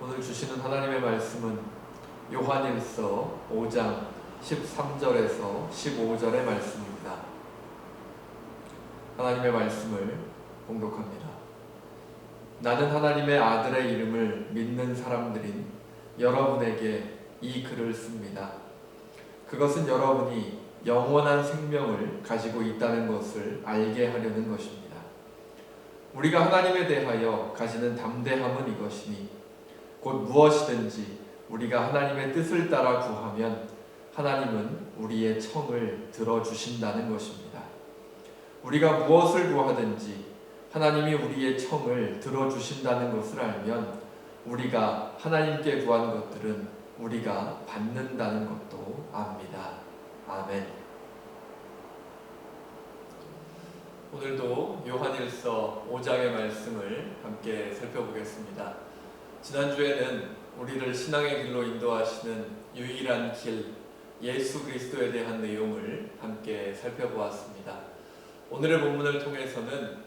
오늘 주시는 하나님의 말씀은 요한일서 5장 13절에서 15절의 말씀입니다. 하나님의 말씀을 봉독합니다. 나는 하나님의 아들의 이름을 믿는 사람들인 여러분에게 이 글을 씁니다. 그것은 여러분이 영원한 생명을 가지고 있다는 것을 알게 하려는 것입니다. 우리가 하나님에 대하여 가지는 담대함은 이것이니 곧 무엇이든지 우리가 하나님의 뜻을 따라 구하면 하나님은 우리의 청을 들어주신다는 것입니다. 우리가 무엇을 구하든지 하나님이 우리의 청을 들어주신다는 것을 알면 우리가 하나님께 구한 것들은 우리가 받는다는 것도 압니다. 아멘. 오늘도 요한일서 5장의 말씀을 함께 살펴보겠습니다. 지난주에는 우리를 신앙의 길로 인도하시는 유일한 길, 예수 그리스도에 대한 내용을 함께 살펴보았습니다. 오늘의 본문을 통해서는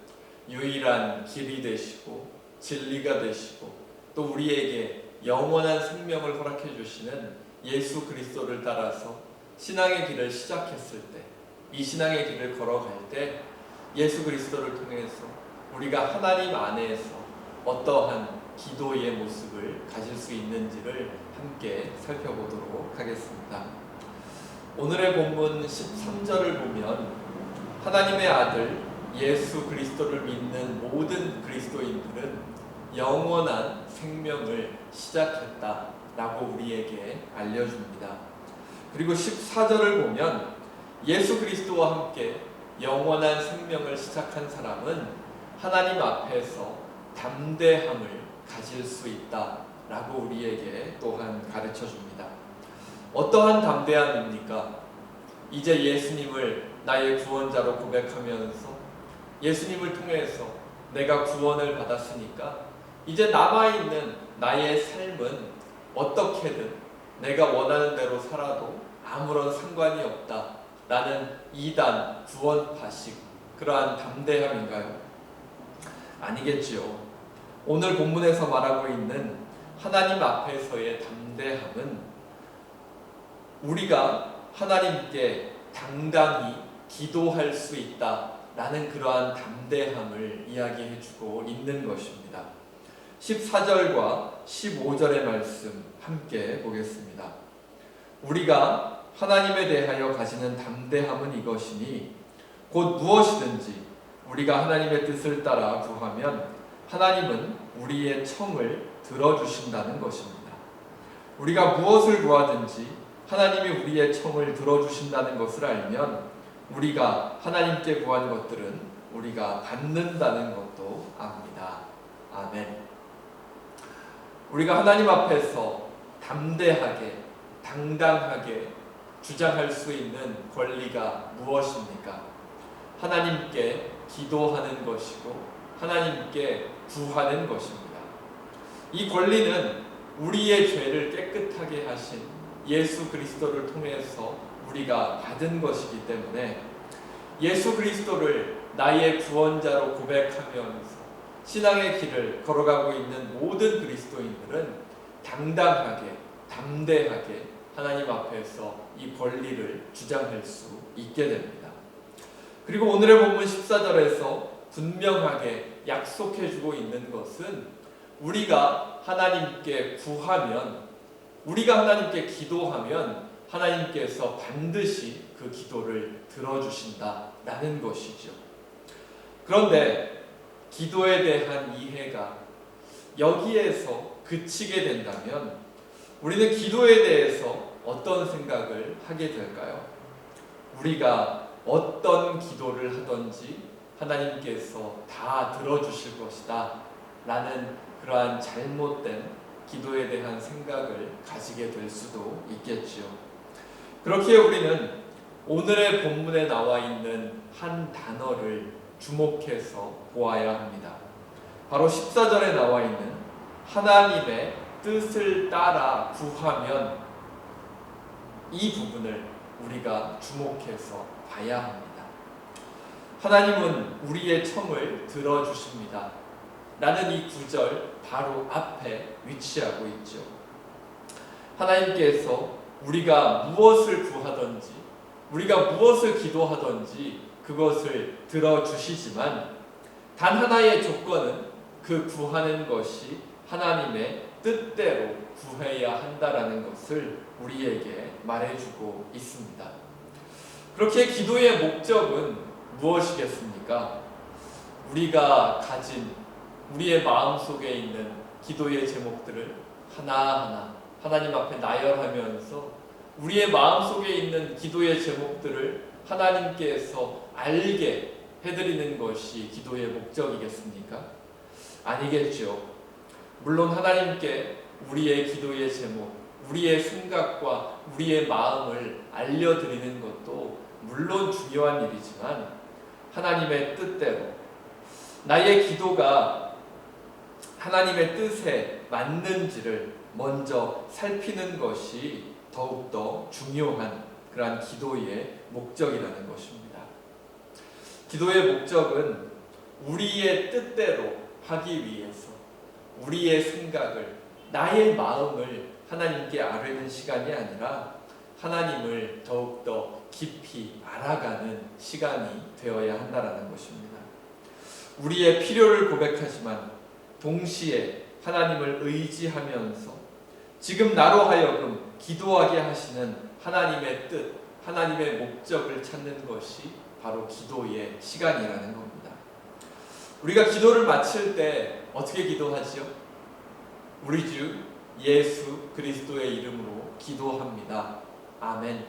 유일한 길이 되시고 진리가 되시고 또 우리에게 영원한 생명을 허락해 주시는 예수 그리스도를 따라서 신앙의 길을 시작했을 때, 이 신앙의 길을 걸어갈 때 예수 그리스도를 통해서 우리가 하나님 안에서 어떠한 기도의 모습을 가질 수 있는지를 함께 살펴보도록 하겠습니다. 오늘의 본문 13절을 보면 하나님의 아들 예수 그리스도를 믿는 모든 그리스도인들은 영원한 생명을 시작했다라고 우리에게 알려줍니다. 그리고 14절을 보면 예수 그리스도와 함께 영원한 생명을 시작한 사람은 하나님 앞에서 담대함을 가질 수 있다라고 우리에게 또한 가르쳐줍니다. 어떠한 담대함입니까? 이제 예수님을 나의 구원자로 고백하면서 예수님을 통해서 내가 구원을 받았으니까 이제 남아있는 나의 삶은 어떻게든 내가 원하는 대로 살아도 아무런 상관이 없다. 나는 이단 구원파식, 그러한 담대함인가요? 아니겠지요. 오늘 본문에서 말하고 있는 하나님 앞에서의 담대함은 우리가 하나님께 당당히 기도할 수 있다라는 그러한 담대함을 이야기해주고 있는 것입니다. 14절과 15절의 말씀 함께 보겠습니다. 우리가 하나님에 대하여 가지는 담대함은 이것이니 곧 무엇이든지 우리가 하나님의 뜻을 따라 구하면 하나님은 우리의 청을 들어주신다는 것입니다. 우리가 무엇을 구하든지 하나님이 우리의 청을 들어주신다는 것을 알면 우리가 하나님께 구한 것들은 우리가 받는다는 것도 압니다. 아멘. 우리가 하나님 앞에서 담대하게, 당당하게 주장할 수 있는 권리가 무엇입니까? 하나님께 기도하는 것이고 하나님께 구하는 것입니다. 이 권리는 우리의 죄를 깨끗하게 하신 예수 그리스도를 통해서 우리가 받은 것이기 때문에 예수 그리스도를 나의 구원자로 고백하면서 신앙의 길을 걸어가고 있는 모든 그리스도인들은 당당하게, 담대하게 하나님 앞에서 이 권리를 주장할 수 있게 됩니다. 그리고 오늘의 본문 14절에서 분명하게 약속해주고 있는 것은 우리가 하나님께 구하면, 우리가 하나님께 기도하면 하나님께서 반드시 그 기도를 들어주신다라는 것이죠. 그런데 기도에 대한 이해가 여기에서 그치게 된다면 우리는 기도에 대해서 어떤 생각을 하게 될까요? 우리가 어떤 기도를 하든지 하나님께서 다 들어주실 것이다 라는 그러한 잘못된 기도에 대한 생각을 가지게 될 수도 있겠지요. 그렇기에 우리는 오늘의 본문에 나와 있는 한 단어를 주목해서 보아야 합니다. 바로 14절에 나와 있는 하나님의 뜻을 따라 구하면, 이 부분을 우리가 주목해서 봐야 합니다. 하나님은 우리의 청을 들어주십니다. 라는 이 구절 바로 앞에 위치하고 있죠. 하나님께서 우리가 무엇을 구하든지, 우리가 무엇을 기도하든지 그것을 들어주시지만 단 하나의 조건은 그 구하는 것이 하나님의 뜻대로 구해야 한다라는 것을 우리에게 말해주고 있습니다. 그렇게 기도의 목적은 무엇이겠습니까? 우리가 가진 우리의 마음속에 있는 기도의 제목들을 하나하나 하나님 앞에 나열하면서 우리의 마음속에 있는 기도의 제목들을 하나님께서 알게 해드리는 것이 기도의 목적이겠습니까? 아니겠죠. 물론 하나님께 우리의 기도의 제목, 우리의 생각과 우리의 마음을 알려드리는 것도 물론 중요한 일이지만 하나님의 뜻대로 나의 기도가 하나님의 뜻에 맞는지를 먼저 살피는 것이 더욱더 중요한 그러한 기도의 목적이라는 것입니다. 기도의 목적은 우리의 뜻대로 하기 위해서 우리의 생각을, 나의 마음을 하나님께 아뢰는 시간이 아니라 하나님을 더욱더 깊이 알아가는 시간이 되어야 한다는 것입니다. 우리의 필요를 고백하지만 동시에 하나님을 의지하면서 지금 나로 하여금 기도하게 하시는 하나님의 뜻, 하나님의 목적을 찾는 것이 바로 기도의 시간이라는 겁니다. 우리가 기도를 마칠 때 어떻게 기도하지요? 우리 주 예수 그리스도의 이름으로 기도합니다. 아멘.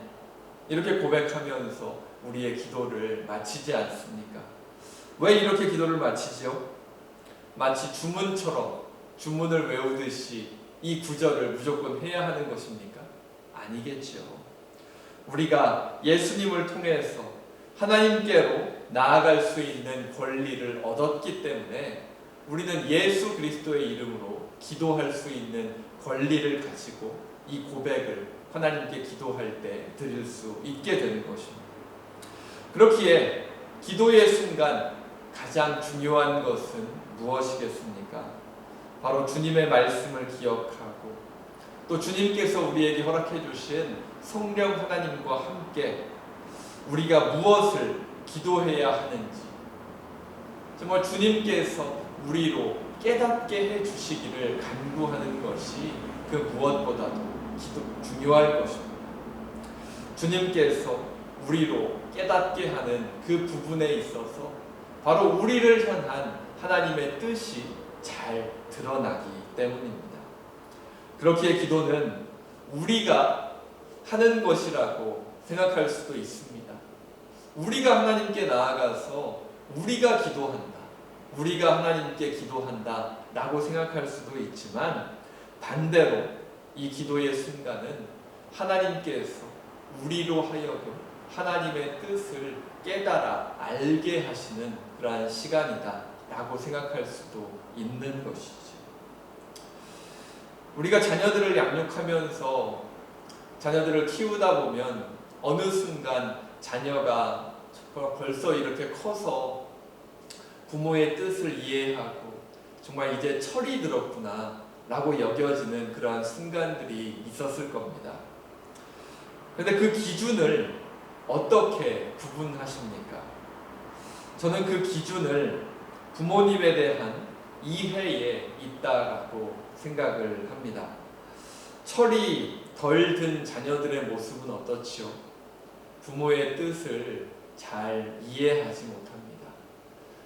이렇게 고백하면서 우리의 기도를 마치지 않습니까? 왜 이렇게 기도를 마치죠? 마치 주문처럼 주문을 외우듯이 이 구절을 무조건 해야 하는 것입니까? 아니겠죠. 우리가 예수님을 통해서 하나님께로 나아갈 수 있는 권리를 얻었기 때문에 우리는 예수 그리스도의 이름으로 기도할 수 있는 권리를 가지고 이 고백을 하나님께 기도할 때 드릴 수 있게 되는 것입니다. 그렇기에 기도의 순간 가장 중요한 것은 무엇이겠습니까? 바로 주님의 말씀을 기억하고 또 주님께서 우리에게 허락해 주신 성령 하나님과 함께 우리가 무엇을 기도해야 하는지 정말 주님께서 우리로 깨닫게 해주시기를 간구하는 것이 그 무엇보다도 중요할 것입니다. 주님께서 우리로 깨닫게 하는 그 부분에 있어서 바로 우리를 향한 하나님의 뜻이 잘 드러나기 때문입니다. 그렇기에 기도는 우리가 하는 것이라고 생각할 수도 있습니다. 우리가 하나님께 나아가서 우리가 기도한다, 우리가 하나님께 기도한다 라고 생각할 수도 있지만 반대로 이 기도의 순간은 하나님께서 우리로 하여금 하나님의 뜻을 깨달아 알게 하시는 그러한 시간이다 라고 생각할 수도 있는 것이죠. 우리가 자녀들을 양육하면서 자녀들을 키우다 보면 어느 순간 자녀가 벌써 이렇게 커서 부모의 뜻을 이해하고 정말 이제 철이 들었구나 라고 여겨지는 그러한 순간들이 있었을 겁니다. 그런데 그 기준을 어떻게 구분하십니까? 저는 그 기준을 부모님에 대한 이해에 있다라고 생각을 합니다. 철이 덜 든 자녀들의 모습은 어떻지요? 부모의 뜻을 잘 이해하지 못합니다.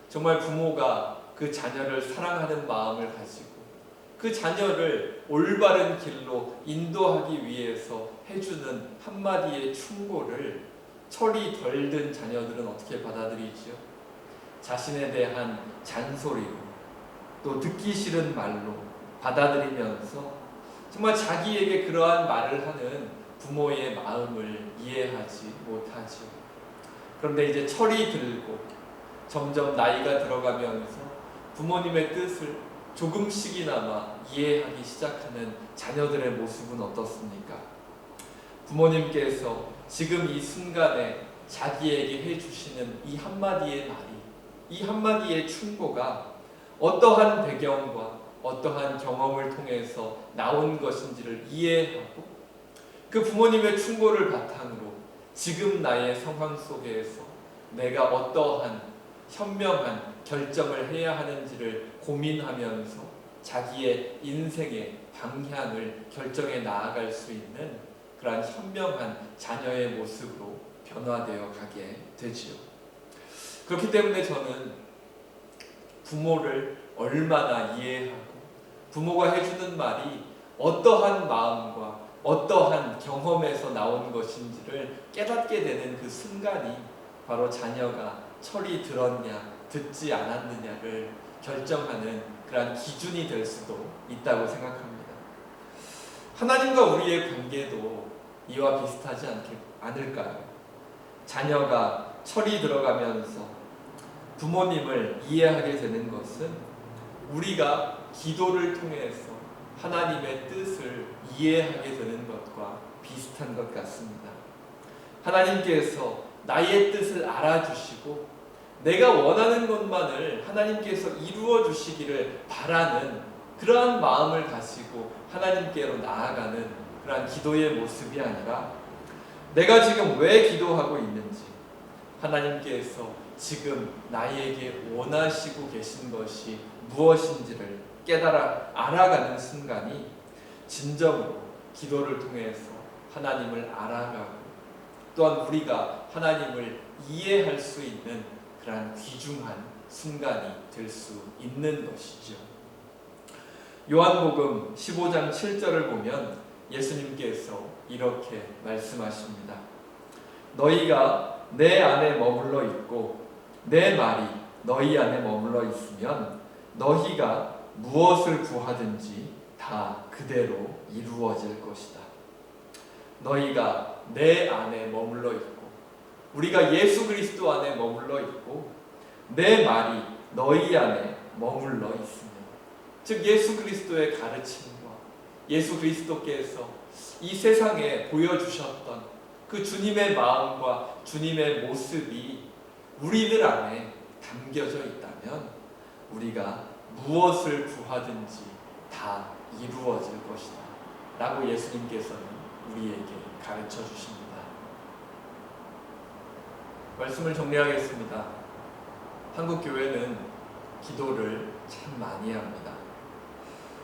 정말 부모가 그 자녀를 사랑하는 마음을 가지고 그 자녀를 올바른 길로 인도하기 위해서 해주는 한마디의 충고를 철이 덜 든 자녀들은 어떻게 받아들이지요? 자신에 대한 잔소리로 또 듣기 싫은 말로 받아들이면서 정말 자기에게 그러한 말을 하는 부모의 마음을 이해하지 못하죠. 그런데 이제 철이 들고 점점 나이가 들어가면서 부모님의 뜻을 조금씩이나마 이해하기 시작하는 자녀들의 모습은 어떻습니까? 부모님께서 지금 이 순간에 자기에게 해주시는 이 한마디의 말이, 이 한마디의 충고가 어떠한 배경과 어떠한 경험을 통해서 나온 것인지를 이해하고 그 부모님의 충고를 바탕으로 지금 나의 상황 속에서 내가 어떠한 현명한 결정을 해야 하는지를 고민하면서 자기의 인생의 방향을 결정해 나아갈 수 있는 그러한 현명한 자녀의 모습으로 변화되어 가게 되지요. 그렇기 때문에 저는 부모를 얼마나 이해하고 부모가 해주는 말이 어떠한 마음과 어떠한 경험에서 나온 것인지를 깨닫게 되는 그 순간이 바로 자녀가 철이 들었냐 듣지 않았느냐를 결정하는 그러한 기준이 될 수도 있다고 생각합니다. 하나님과 우리의 관계도 이와 비슷하지 않을까요? 자녀가 철이 들어가면서 부모님을 이해하게 되는 것은 우리가 기도를 통해서 하나님의 뜻을 이해하게 되는 것과 비슷한 것 같습니다. 하나님께서 나의 뜻을 알아주시고 내가 원하는 것만을 하나님께서 이루어 주시기를 바라는 그러한 마음을 가지고 하나님께로 나아가는 그러한 기도의 모습이 아니라 내가 지금 왜 기도하고 있는지, 하나님께서 지금 나에게 원하시고 계신 것이 무엇인지를 깨달아 알아가는 순간이 진정으로 기도를 통해서 하나님을 알아가고 또한 우리가 하나님을 이해할 수 있는 그러한 귀중한 순간이 될 수 있는 것이죠. 요한복음 15장 7절을 보면 예수님께서 이렇게 말씀하십니다. 너희가 내 안에 머물러 있고 내 말이 너희 안에 머물러 있으면 너희가 무엇을 구하든지 다 그대로 이루어질 것이다. 너희가 내 안에 머물러 있고 우리가 예수 그리스도 안에 머물러 있고 내 말이 너희 안에 머물러 있으면, 즉 예수 그리스도의 가르침과 예수 그리스도께서 이 세상에 보여주셨던 그 주님의 마음과 주님의 모습이 우리들 안에 담겨져 있다면 우리가 무엇을 구하든지 다 이루어질 것이다 라고 예수님께서는 우리에게 가르쳐 주십니다. 말씀을 정리하겠습니다. 한국 교회는 기도를 참 많이 합니다.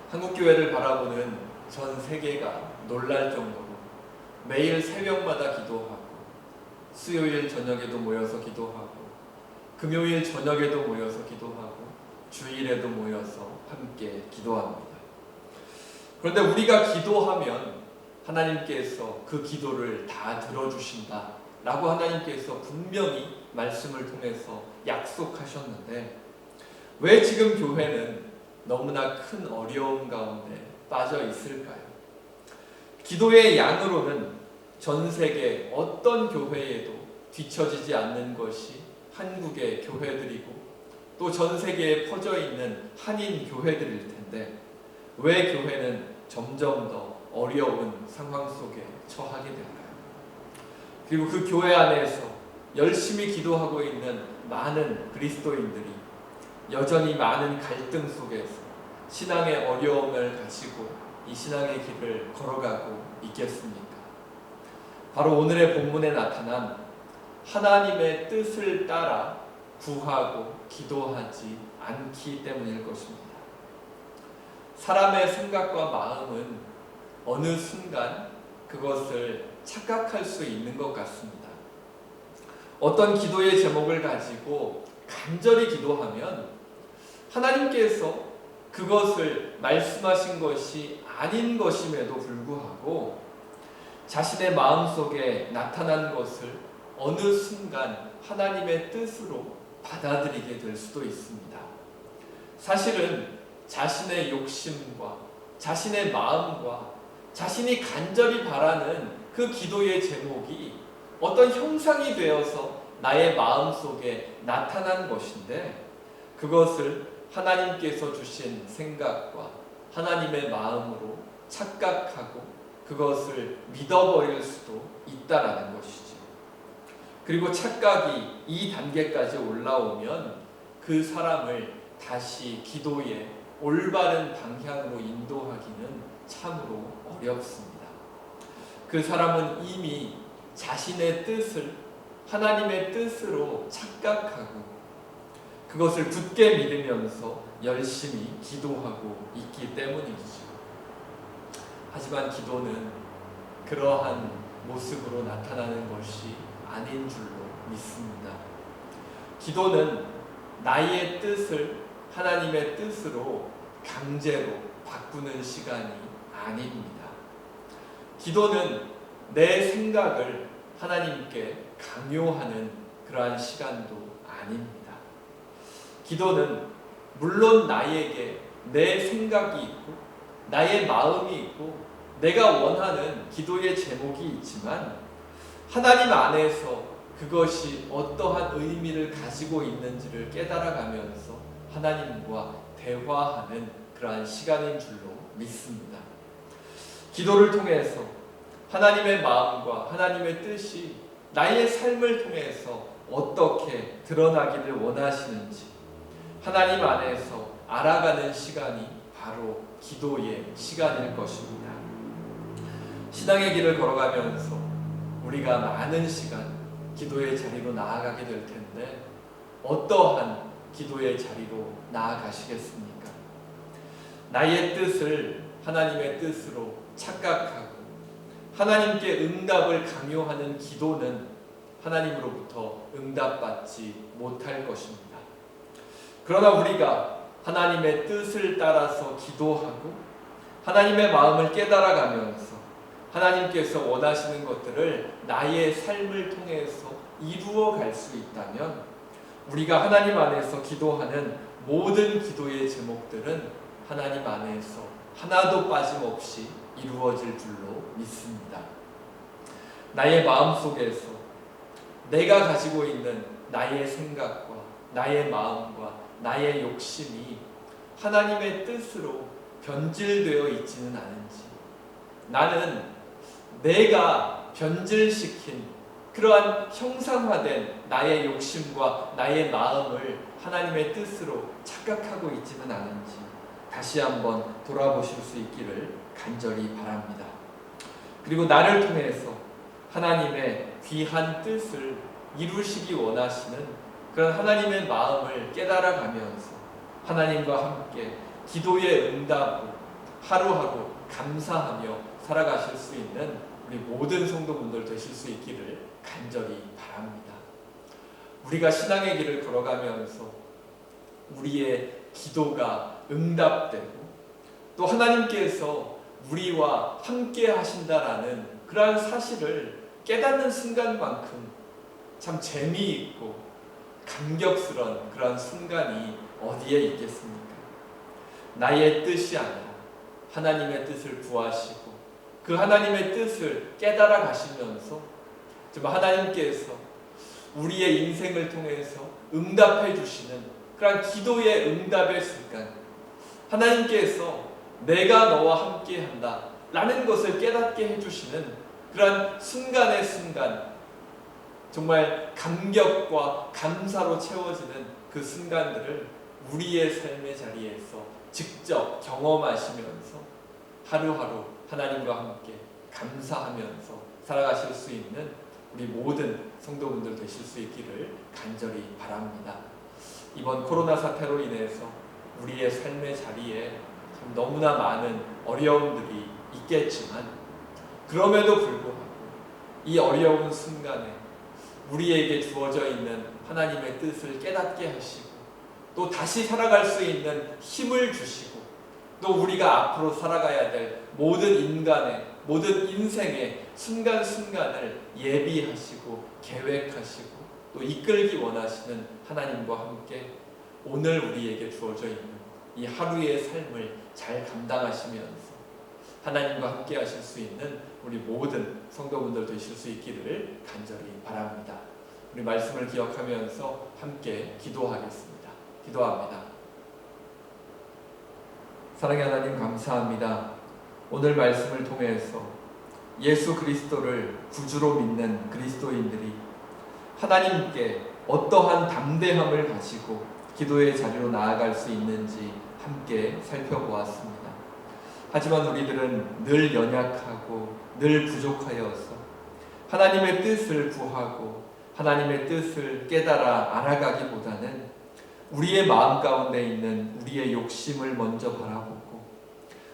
한국 교회를 바라보는 전 세계가 놀랄 정도로 매일 새벽마다 기도하고 수요일 저녁에도 모여서 기도하고 금요일 저녁에도 모여서 기도하고 주일에도 모여서 함께 기도합니다. 그런데 우리가 기도하면 하나님께서 그 기도를 다 들어주신다 라고 하나님께서 분명히 말씀을 통해서 약속하셨는데 왜 지금 교회는 너무나 큰 어려움 가운데 빠져 있을까요? 기도의 양으로는 전 세계 어떤 교회에도 뒤처지지 않는 것이 한국의 교회들이고 또 전 세계에 퍼져 있는 한인 교회들일 텐데 왜 교회는 점점 더 어려운 상황 속에 처하게 될까요? 그리고 그 교회 안에서 열심히 기도하고 있는 많은 그리스도인들이 여전히 많은 갈등 속에서 신앙의 어려움을 가지고 이 신앙의 길을 걸어가고 있겠습니까? 바로 오늘의 본문에 나타난 하나님의 뜻을 따라 구하고 기도하지 않기 때문일 것입니다. 사람의 생각과 마음은 어느 순간 그것을 착각할 수 있는 것 같습니다. 어떤 기도의 제목을 가지고 간절히 기도하면 하나님께서 그것을 말씀하신 것이 아닌 것임에도 불구하고 자신의 마음속에 나타난 것을 어느 순간 하나님의 뜻으로 받아들이게 될 수도 있습니다. 사실은 자신의 욕심과 자신의 마음과 자신이 간절히 바라는 그 기도의 제목이 어떤 형상이 되어서 나의 마음속에 나타난 것인데 그것을 하나님께서 주신 생각과 하나님의 마음으로 착각하고 그것을 믿어버릴 수도 있다라는 것이죠. 그리고 착각이 이 단계까지 올라오면 그 사람을 다시 기도의 올바른 방향으로 인도하기는 참으로 어렵습니다. 그 사람은 이미 자신의 뜻을 하나님의 뜻으로 착각하고 그것을 굳게 믿으면서 열심히 기도하고 있기 때문이죠. 하지만 기도는 그러한 모습으로 나타나는 것이 아닌 줄로 믿습니다. 기도는 나의 뜻을 하나님의 뜻으로 강제로 바꾸는 시간이 아닙니다. 기도는 내 생각을 하나님께 강요하는 그러한 시간도 아닙니다. 기도는 물론 나에게 내 생각이 있고 나의 마음이 있고 내가 원하는 기도의 제목이 있지만 하나님 안에서 그것이 어떠한 의미를 가지고 있는지를 깨달아가면서 하나님과 대화하는 그러한 시간인 줄로 믿습니다. 기도를 통해서 하나님의 마음과 하나님의 뜻이 나의 삶을 통해서 어떻게 드러나기를 원하시는지 하나님 안에서 알아가는 시간이 바로 기도의 시간일 것입니다. 신앙의 길을 걸어가면서 우리가 많은 시간 기도의 자리로 나아가게 될 텐데 어떠한 기도의 자리로 나아가시겠습니까? 나의 뜻을 하나님의 뜻으로 착각하고 하나님께 응답을 강요하는 기도는 하나님으로부터 응답받지 못할 것입니다. 그러나 우리가 하나님의 뜻을 따라서 기도하고 하나님의 마음을 깨달아가면서 하나님께서 원하시는 것들을 나의 삶을 통해서 이루어 갈 수 있다면 우리가 하나님 안에서 기도하는 모든 기도의 제목들은 하나님 안에서 하나도 빠짐없이 이루어질 줄로 믿습니다. 나의 마음속에서 내가 가지고 있는 나의 생각과 나의 마음과 나의 욕심이 하나님의 뜻으로 변질되어 있지는 않은지, 나는 내가 변질시킨 그러한 형상화된 나의 욕심과 나의 마음을 하나님의 뜻으로 착각하고 있지는 않은지 다시 한번 돌아보실 수 있기를 간절히 바랍니다. 그리고 나를 통해서 하나님의 귀한 뜻을 이루시기 원하시는 그런 하나님의 마음을 깨달아가면서 하나님과 함께 기도의 응답으로 하루하루 감사하며 살아가실 수 있는 우리 모든 성도분들 되실 수 있기를 간절히 바랍니다. 우리가 신앙의 길을 걸어가면서 우리의 기도가 응답되고 또 하나님께서 우리와 함께 하신다라는 그러한 사실을 깨닫는 순간만큼 참 재미있고 감격스러운 그런 순간이 어디에 있겠습니까? 나의 뜻이 아니라 하나님의 뜻을 구하시고 그 하나님의 뜻을 깨달아 가시면서 정말 하나님께서 우리의 인생을 통해서 응답해 주시는 그런 기도의 응답의 순간, 하나님께서 내가 너와 함께 한다 라는 것을 깨닫게 해주시는 그런 순간의 순간, 정말 감격과 감사로 채워지는 그 순간들을 우리의 삶의 자리에서 직접 경험하시면서 하루하루 하나님과 함께 감사하면서 살아가실 수 있는 우리 모든 성도분들 되실 수 있기를 간절히 바랍니다. 이번 코로나 사태로 인해서 우리의 삶의 자리에 참 너무나 많은 어려움들이 있겠지만 그럼에도 불구하고 이 어려운 순간에 우리에게 주어져 있는 하나님의 뜻을 깨닫게 하시고 또 다시 살아갈 수 있는 힘을 주시고 또 우리가 앞으로 살아가야 될 모든 인간의 모든 인생의 순간순간을 예비하시고 계획하시고 또 이끌기 원하시는 하나님과 함께 오늘 우리에게 주어져 있는 이 하루의 삶을 잘 감당하시면서 하나님과 함께 하실 수 있는 우리 모든 성도분들 되실 수 있기를 간절히 바랍니다. 우리 말씀을 기억하면서 함께 기도하겠습니다. 기도합니다. 사랑의 하나님 감사합니다. 오늘 말씀을 통해서 예수 그리스도를 구주로 믿는 그리스도인들이 하나님께 어떠한 담대함을 가지고 기도의 자리로 나아갈 수 있는지 함께 살펴보았습니다. 하지만 우리들은 늘 연약하고 늘 부족하여서 하나님의 뜻을 구하고 하나님의 뜻을 깨달아 알아가기보다는 우리의 마음 가운데 있는 우리의 욕심을 먼저 바라보고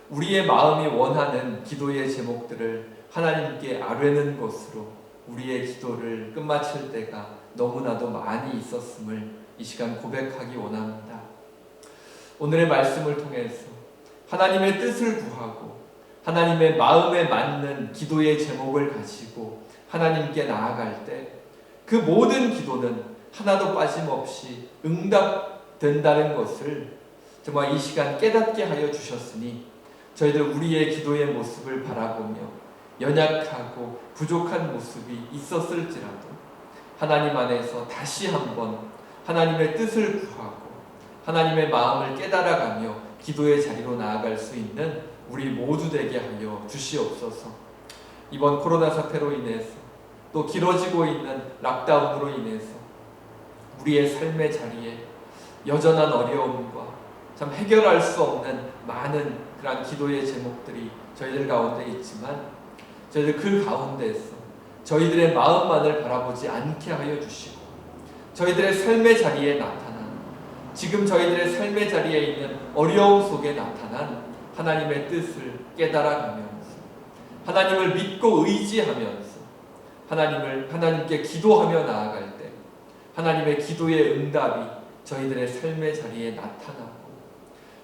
우리의 마음이 원하는 기도의 제목들을 하나님께 아뢰는 것으로 우리의 기도를 끝마칠 때가 너무나도 많이 있었음을 이 시간 고백하기 원합니다. 오늘의 말씀을 통해서 하나님의 뜻을 구하고 하나님의 마음에 맞는 기도의 제목을 가지고 하나님께 나아갈 때 그 모든 기도는 하나도 빠짐없이 응답된다는 것을 정말 이 시간 깨닫게 하여 주셨으니 저희들 우리의 기도의 모습을 바라보며 연약하고 부족한 모습이 있었을지라도 하나님 안에서 다시 한번 하나님의 뜻을 구하고 하나님의 마음을 깨달아가며 기도의 자리로 나아갈 수 있는 우리 모두 되게 하여 주시옵소서. 이번 코로나 사태로 인해서 또 길어지고 있는 락다운으로 인해서 우리의 삶의 자리에 여전한 어려움과 참 해결할 수 없는 많은 그런 기도의 제목들이 저희들 가운데 있지만 저희들 그 가운데에서 저희들의 마음만을 바라보지 않게 하여 주시고 저희들의 삶의 자리에 나타난 지금 저희들의 삶의 자리에 있는 어려움 속에 나타난 하나님의 뜻을 깨달아가면서 하나님을 믿고 의지하면서 하나님께 기도하며 나아갈 때 하나님의 기도의 응답이 저희들의 삶의 자리에 나타나고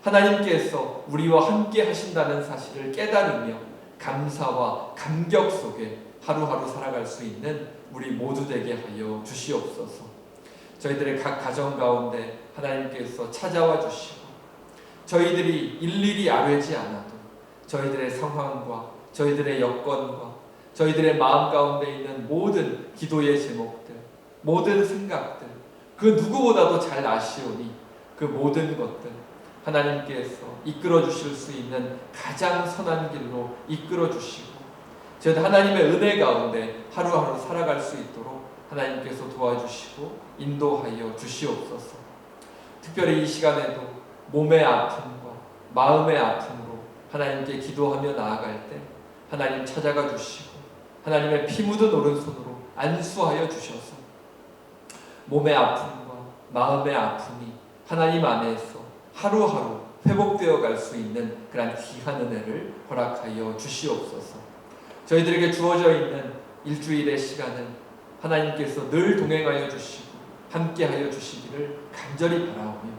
하나님께서 우리와 함께 하신다는 사실을 깨달으며 감사와 감격 속에 하루하루 살아갈 수 있는 우리 모두 되게 하여 주시옵소서. 저희들의 각 가정 가운데 하나님께서 찾아와 주시고 저희들이 일일이 아뢰지 않아도 저희들의 상황과 저희들의 여건과 저희들의 마음 가운데 있는 모든 기도의 제목들, 모든 생각들 그 누구보다도 잘 아시오니 그 모든 것들 하나님께서 이끌어 주실 수 있는 가장 선한 길로 이끌어 주시고 저희들 하나님의 은혜 가운데 하루하루 살아갈 수 있도록 하나님께서 도와주시고 인도하여 주시옵소서. 특별히 이 시간에도 몸의 아픔과 마음의 아픔으로 하나님께 기도하며 나아갈 때 하나님 찾아가 주시고 하나님의 피 묻은 오른손으로 안수하여 주셔서 몸의 아픔과 마음의 아픔이 하나님 안에서 하루하루 회복되어 갈 수 있는 그런 귀한 은혜를 허락하여 주시옵소서. 저희들에게 주어져 있는 일주일의 시간은 하나님께서 늘 동행하여 주시고 함께하여 주시기를 간절히 바라오며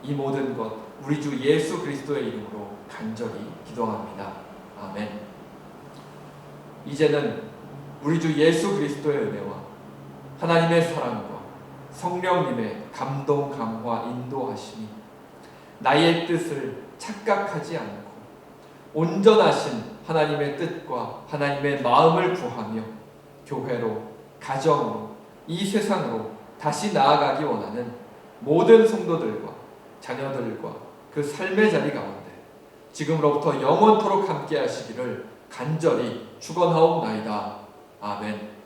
이 모든 것 우리 주 예수 그리스도의 이름으로 간절히 기도합니다. 아멘. 이제는 우리 주 예수 그리스도의 은혜와 하나님의 사랑과 성령님의 감동, 감화, 인도하심이 나의 뜻을 착각하지 않고 온전하신 하나님의 뜻과 하나님의 마음을 구하며 교회로, 가정으로, 이 세상으로 다시 나아가기 원하는 모든 성도들과 자녀들과 그 삶의 자리 가운데 지금으로부터 영원토록 함께 하시기를 간절히 축원하옵나이다. 아멘.